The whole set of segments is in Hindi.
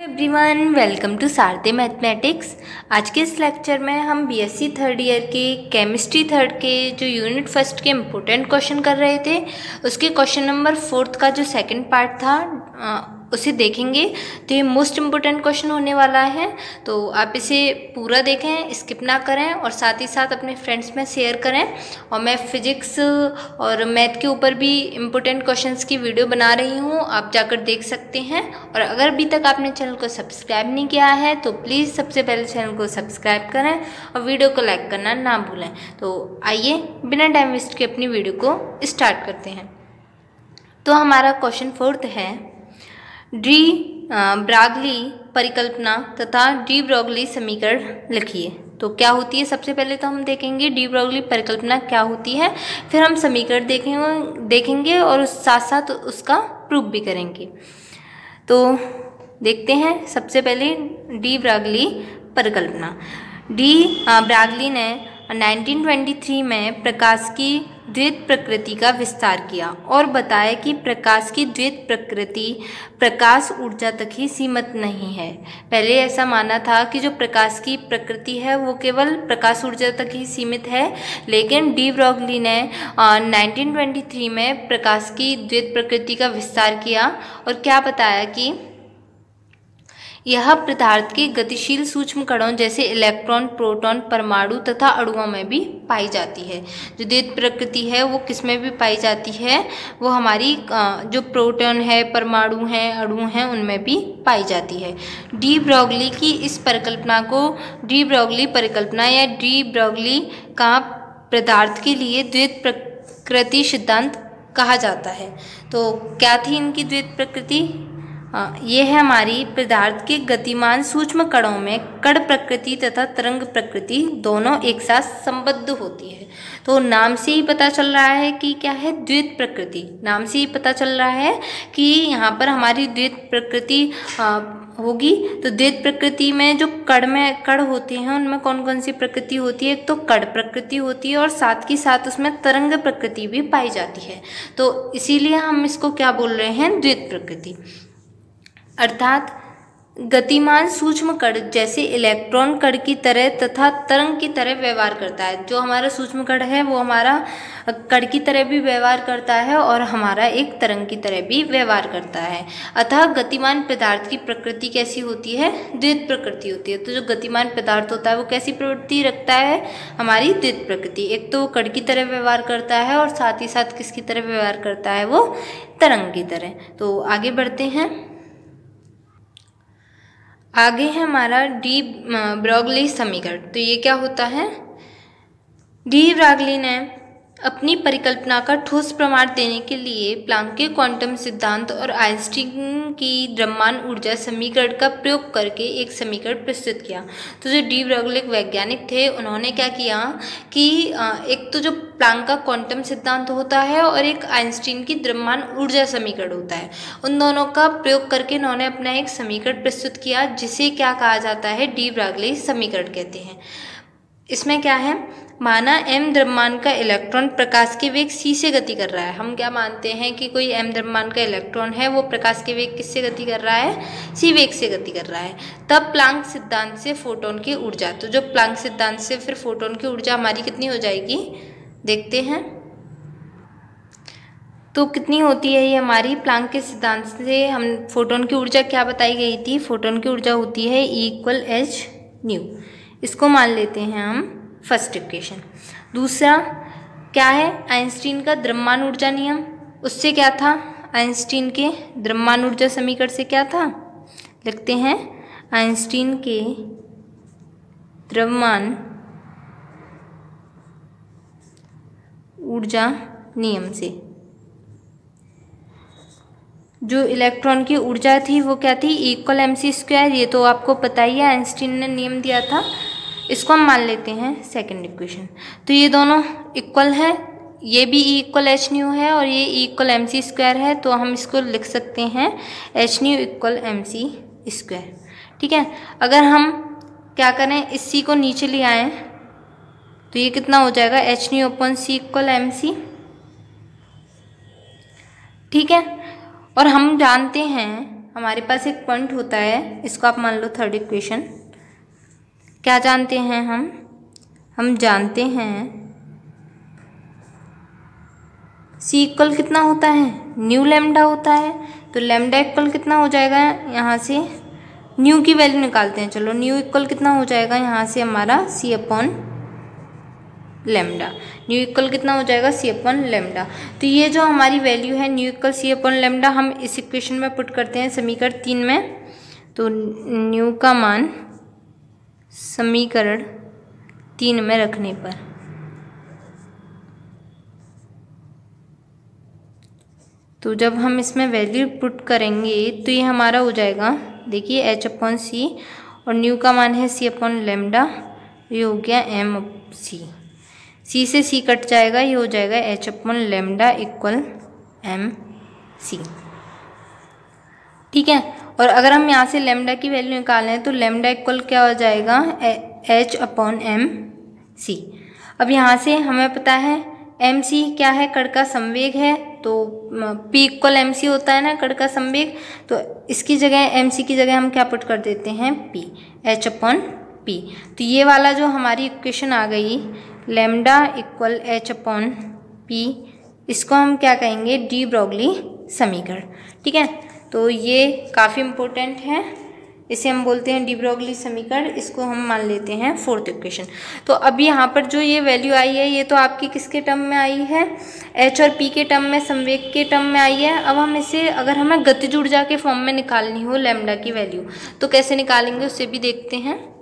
Everyone, welcome to Sarathi mathematics. आज के इस लेक्चर में हम बीएससी थर्ड ईयर के केमिस्ट्री थर्ड के जो यूनिट फर्स्ट के इम्पोर्टेंट क्वेश्चन कर रहे थे, उसके क्वेश्चन नंबर 4 का जो सेकंड पार्ट था उसे देखेंगे। तो ये मोस्ट इम्पोर्टेंट क्वेश्चन होने वाला है, तो आप इसे पूरा देखें, स्किप ना करें और साथ ही साथ अपने फ्रेंड्स में शेयर करें। और मैं फिजिक्स और मैथ के ऊपर भी इम्पोर्टेंट क्वेश्चंस की वीडियो बना रही हूँ, आप जाकर देख सकते हैं। और अगर अभी तक आपने चैनल को सब्सक्राइब नहीं किया है तो प्लीज़ सबसे पहले चैनल को सब्सक्राइब करें और वीडियो को लाइक करना ना भूलें। तो आइए बिना टाइम वेस्ट के अपनी वीडियो को स्टार्ट करते हैं। तो हमारा क्वेश्चन 4 है, डी ब्रागली परिकल्पना तथा डी ब्रोगली समीकरण लिखिए। तो क्या होती है, सबसे पहले तो हम देखेंगे डी ब्रोगली परिकल्पना क्या होती है, फिर हम समीकरण देखेंगे और साथ साथ उसका प्रूफ भी करेंगे। तो देखते हैं सबसे पहले डी ब्रागली परिकल्पना। डी ब्रागली ने 1923 में प्रकाश की द्वैत प्रकृति का विस्तार किया और बताया कि प्रकाश की द्वैत प्रकृति प्रकाश ऊर्जा तक ही सीमित नहीं है। पहले ऐसा माना था कि जो प्रकाश की प्रकृति है वो केवल प्रकाश ऊर्जा तक ही सीमित है, लेकिन डी ब्रोगली ने 1923 में प्रकाश की द्वैत प्रकृति का विस्तार किया और क्या बताया कि यह पदार्थ के गतिशील सूक्ष्म कणों जैसे इलेक्ट्रॉन, प्रोटॉन, परमाणु तथा अणुओं में भी पाई जाती है। जो द्वैत प्रकृति है वो किस में भी पाई जाती है, वो हमारी जो प्रोटॉन है, परमाणु हैं, अणु हैं, उनमें भी पाई जाती है। डी ब्रोगली की इस परिकल्पना को डी ब्रोगली परिकल्पना या डी ब्रोगली का पदार्थ के लिए द्वैत प्रकृति सिद्धांत कहा जाता है। तो क्या थी इनकी द्वैत प्रकृति? ये है हमारी पदार्थ के गतिमान सूक्ष्म कणों में कण प्रकृति तथा तरंग प्रकृति दोनों एक साथ संबद्ध होती है। तो नाम से ही पता चल रहा है कि क्या है, द्वैत प्रकृति। नाम से ही पता चल रहा है कि यहाँ पर हमारी द्वैत प्रकृति होगी। तो द्वैत प्रकृति में जो कण होते हैं उनमें कौन कौन सी प्रकृति होती है? एक तो कण प्रकृति होती है और साथ ही साथ उसमें तरंग प्रकृति भी पाई जाती है। तो इसीलिए हम इसको क्या बोल रहे हैं, द्वैत प्रकृति। अर्थात गतिमान सूक्ष्म कण जैसे इलेक्ट्रॉन कण की तरह तथा तरंग की तरह व्यवहार करता है। जो हमारा सूक्ष्म कण है वो हमारा कण की तरह भी व्यवहार करता है और हमारा एक तरंग की तरह भी व्यवहार करता है। अतः गतिमान पदार्थ की प्रकृति कैसी होती है? द्वैत प्रकृति होती है। तो जो गतिमान पदार्थ होता है वो कैसी प्रवृत्ति रखता है? हमारी द्वैत प्रकृति। एक तो वो कण की तरह व्यवहार करता है और साथ ही साथ किसकी तरह व्यवहार करता है? वो तरंग की तरह। तो आगे बढ़ते हैं। आगे है हमारा डी ब्रोगली समीकरण। तो ये क्या होता है? डी ब्रोगली ने अपनी परिकल्पना का ठोस प्रमाण देने के लिए प्लांक के क्वांटम सिद्धांत और आइंस्टीन की द्रव्यमान ऊर्जा समीकरण का प्रयोग करके एक समीकरण प्रस्तुत किया। तो जो डी ब्रोगली वैज्ञानिक थे, उन्होंने क्या किया कि एक तो जो प्लांक का क्वांटम सिद्धांत होता है और एक आइंस्टीन की द्रव्यमान ऊर्जा समीकरण होता है, उन दोनों का प्रयोग करके इन्होंने अपना एक समीकरण प्रस्तुत किया, जिसे क्या कहा जाता है? डी ब्रोगली समीकरण कहते हैं। इसमें क्या है, माना m द्रव्यमान का इलेक्ट्रॉन प्रकाश के वेग c से गति कर रहा है। हम क्या मानते हैं कि कोई m द्रव्यमान का इलेक्ट्रॉन है वो प्रकाश के वेग किससे गति कर रहा है? c वेग से गति कर रहा है। तब प्लांक सिद्धांत से फोटोन की ऊर्जा, तो जो प्लांक सिद्धांत से फिर फोटोन की ऊर्जा हमारी कितनी हो जाएगी, देखते हैं। तो कितनी होती है ये हमारी प्लांक के सिद्धांत से? हम फोटोन की ऊर्जा क्या बताई गई थी? फोटोन की ऊर्जा होती है E=h²। इसको मान लेते हैं हम फर्स्ट इक्वेशन। दूसरा क्या है? आइंस्टीन का द्रव्यमान ऊर्जा नियम। उससे क्या था? आइंस्टीन के द्रव्यमान ऊर्जा समीकरण से क्या था? लिखते हैं, आइंस्टीन के द्रव्यमान ऊर्जा नियम से जो इलेक्ट्रॉन की ऊर्जा थी वो क्या थी? E=mc²। ये तो आपको पता ही है, आइंस्टीन ने नियम दिया था। इसको हम मान लेते हैं सेकंड इक्वेशन। तो ये दोनों इक्वल है, ये भी E=h² है और ये E=mc² है। तो हम इसको लिख सकते हैं h²=mc²। ठीक है। अगर हम क्या करें, इस c को नीचे ले आएँ तो ये कितना हो जाएगा? h²/c=mc। ठीक है। और हम जानते हैं हमारे पास एक पॉइंट होता है, इसको आप मान लो थर्ड इक्वेशन। क्या जानते हैं हम जानते हैं c इक्वल कितना होता है, न्यू लेमडा होता है। तो लेमडा इक्वल कितना हो जाएगा, यहाँ से न्यू की वैल्यू निकालते हैं। चलो न्यू इक्वल कितना हो जाएगा, यहाँ से हमारा c upon lambda. New equal कितना हो जाएगा, c अपॉन लेमडा। तो ये जो हमारी वैल्यू है new equal c upon lambda, हम इस इक्वेशन में पुट करते हैं समीकरण 3 में। तो न्यू का मान समीकरण 3 में रखने पर तो जब हम इसमें वैल्यू पुट करेंगे तो ये हमारा हो जाएगा, देखिए h अपॉन सी और न्यू का मान है c अपॉन लेमडा, ये हो गया m c। c से c कट जाएगा, ये हो जाएगा h upon lambda equal m c। ठीक है। और अगर हम यहाँ से लेमडा की वैल्यू निकालें तो लेमडा इक्वल क्या हो जाएगा, h अपॉन m c। अब यहाँ से हमें पता है एम सी क्या है, कण का संवेग है। तो P इक्वल एम सी होता है ना, कण का संवेग। तो इसकी जगह एम सी की जगह हम क्या पुट कर देते हैं, P, H अपॉन P। तो ये वाला जो हमारी इक्वेशन आ गई lambda equal H upon P, इसको हम क्या कहेंगे, डी ब्रोगली समीकरण। ठीक है। तो ये काफ़ी इम्पोर्टेंट है, इसे हम बोलते हैं डी ब्रोगली समीकरण। इसको हम मान लेते हैं फोर्थ इक्वेशन। तो अभी यहाँ पर जो ये वैल्यू आई है, ये तो आपकी किसके टर्म में आई है, एच और पी के टर्म में, संवेग के टर्म में आई है। अब हम इसे, अगर हमें गतिज ऊर्जा के फॉर्म में निकालनी हो लेमडा की वैल्यू, तो कैसे निकालेंगे उसे भी देखते हैं।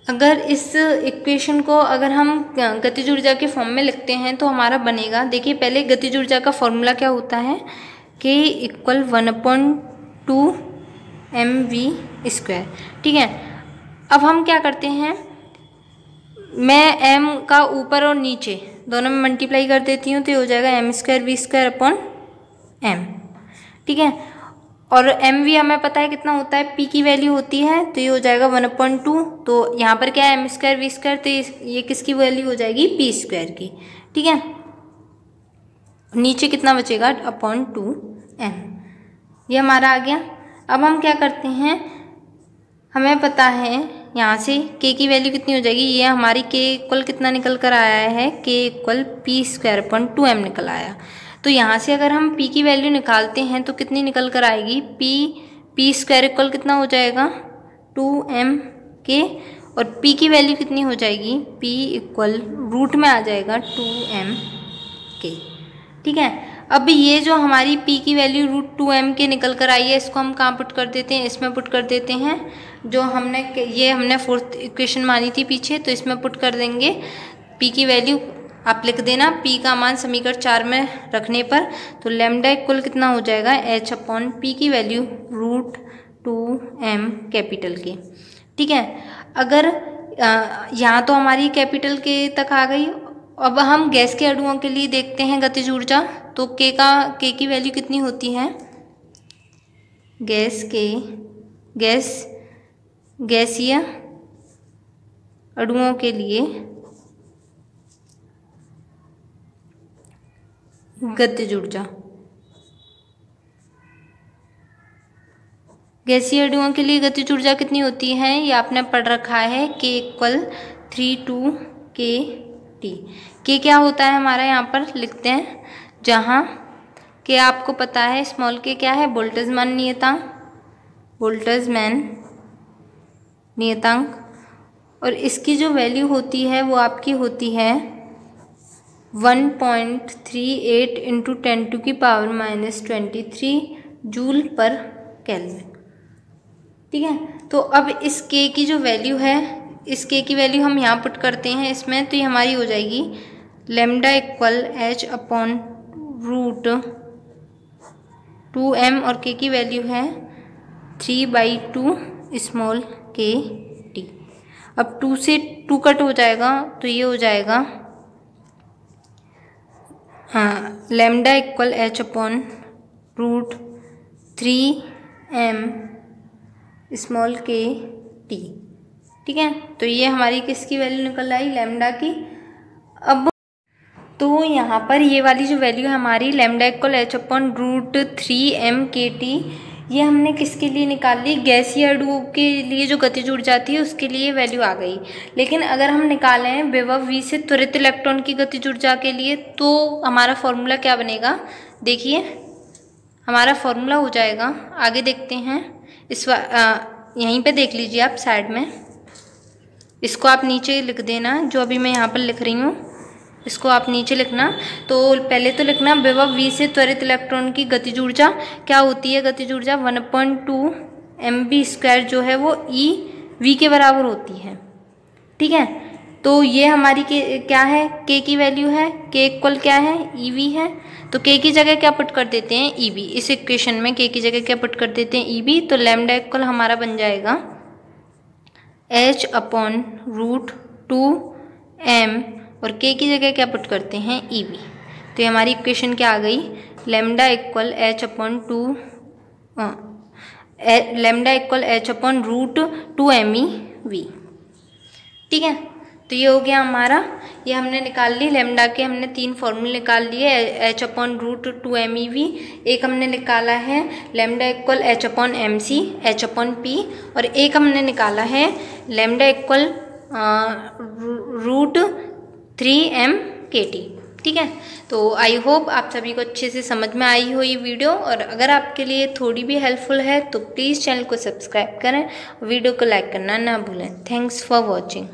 अगर इस इक्वेशन को अगर हम गतिज ऊर्जा के फॉर्म में लिखते हैं तो हमारा बनेगा, देखिए पहले गतिज ऊर्जा का फॉर्मूला क्या होता है, K इक्वल 1/2 mv²। ठीक है। अब हम क्या करते हैं, मैं m का ऊपर और नीचे दोनों में मल्टीप्लाई कर देती हूँ, तो ये हो जाएगा m²v² अपॉन m। ठीक है। और mv हमें पता है कितना होता है, p की वैल्यू होती है, तो ये हो जाएगा 1/2। तो यहाँ पर क्या है, m²v², तो ये किसकी वैल्यू हो जाएगी, p² की। ठीक है। नीचे कितना बचेगा, अपॉन 2m। ये हमारा आ गया। अब हम क्या करते हैं, हमें पता है यहाँ से k की वैल्यू कितनी हो जाएगी, ये हमारी k इक्वल कितना निकल कर आया है, k equal p² upon 2m निकल आया। तो यहाँ से अगर हम p की वैल्यू निकालते हैं तो कितनी निकल कर आएगी, p² इक्वल कितना हो जाएगा, 2m k। और p की वैल्यू कितनी हो जाएगी, p इक्वल रूट में आ जाएगा 2m k। ठीक है। अब ये जो हमारी p की वैल्यू √2m के निकल कर आई है, इसको हम कहाँ पुट कर देते हैं, इसमें पुट कर देते हैं। जो हमने फोर्थ इक्वेशन मानी थी पीछे, तो इसमें पुट कर देंगे। p की वैल्यू आप लिख देना, p का मान समीकरण 4 में रखने पर। तो लेमडा इक्वल कितना हो जाएगा, h अपॉन p की वैल्यू √2m कैपिटल के। ठीक है। अगर यहाँ तो हमारी कैपिटल के तक आ गई। अब हम गैस के अणुओं के लिए देखते हैं गतिज ऊर्जा। तो k की वैल्यू कितनी होती है, गैसीय अणुओं के लिए गतिज ऊर्जा, गैसीय अणुओं के लिए गतिज ऊर्जा कितनी होती है, ये आपने पढ़ रखा है, k इक्वल 3/2kT। k क्या होता है हमारा, यहाँ पर लिखते हैं, जहाँ k आपको पता है, स्मॉल k क्या है, बोल्ट्जमैन नियतांक। और इसकी जो वैल्यू होती है वो आपकी होती है 1.38 × 10⁻⁻23 जूल पर केल्विन। ठीक है। तो अब इस k की जो वैल्यू है, इस k की वैल्यू हम यहाँ पुट करते हैं इसमें, तो ये हमारी हो जाएगी lambda equal h upon √2m और k की वैल्यू है 3/2 स्मॉल k t। अब 2 से 2 कट हो जाएगा, तो ये हो जाएगा lambda equal h upon √3m small k t। ठीक है। तो ये हमारी किसकी वैल्यू निकल आई, लेमडा की। अब तो यहाँ पर ये वाली जो वैल्यू है हमारी लैम्डा इक्वल h/√3m/kT, ये हमने किसके लिए निकाल ली, गैसीय अणुओं के लिए जो गतिज ऊर्जा थी उसके लिए वैल्यू आ गई। लेकिन अगर हम निकालें हैं विभव v से त्वरित इलेक्ट्रॉन की गतिज ऊर्जा के लिए, तो हमारा फॉर्मूला क्या बनेगा, देखिए हमारा फॉर्मूला हो जाएगा, आगे देखते हैं। यहीं पे देख लीजिए आप साइड में, इसको आप नीचे लिख देना, जो अभी मैं यहाँ पर लिख रही हूँ इसको आप नीचे लिखना। तो पहले तो लिखना विभव v से त्वरित इलेक्ट्रॉन की गतिज ऊर्जा क्या होती है, गतिज ऊर्जा 1.2 mv² जो है वो ev के बराबर होती है, ठीक है। तो ये हमारी क्या है, k की वैल्यू है, k इक्वल क्या है, ev है। तो k की जगह क्या पुट कर देते हैं, ev। इस इक्वेशन में k की जगह क्या पुट कर देते हैं, ev। तो लैम्डा इक्वल हमारा बन जाएगा h/√2m और k की जगह क्या पुट करते हैं, ev। तो ये हमारी इक्वेशन क्या आ गई, लैम्डा इक्वल h/√2mev, ठीक है। तो ये हो गया हमारा, ये हमने निकाल ली लैम्डा के, हमने 3 फॉर्मूले निकाल लिए, h/√2mev, एक हमने निकाला है लैम्डा इक्वल h/mc h/p, और एक हमने निकाला है लैम्डा इक्वल √3m/kT, ठीक है। तो आई होप आप सभी को अच्छे से समझ में आई हो ये वीडियो, और अगर आपके लिए थोड़ी भी हेल्पफुल है तो प्लीज़ चैनल को सब्सक्राइब करें, वीडियो को लाइक करना ना भूलें। Thanks for watching.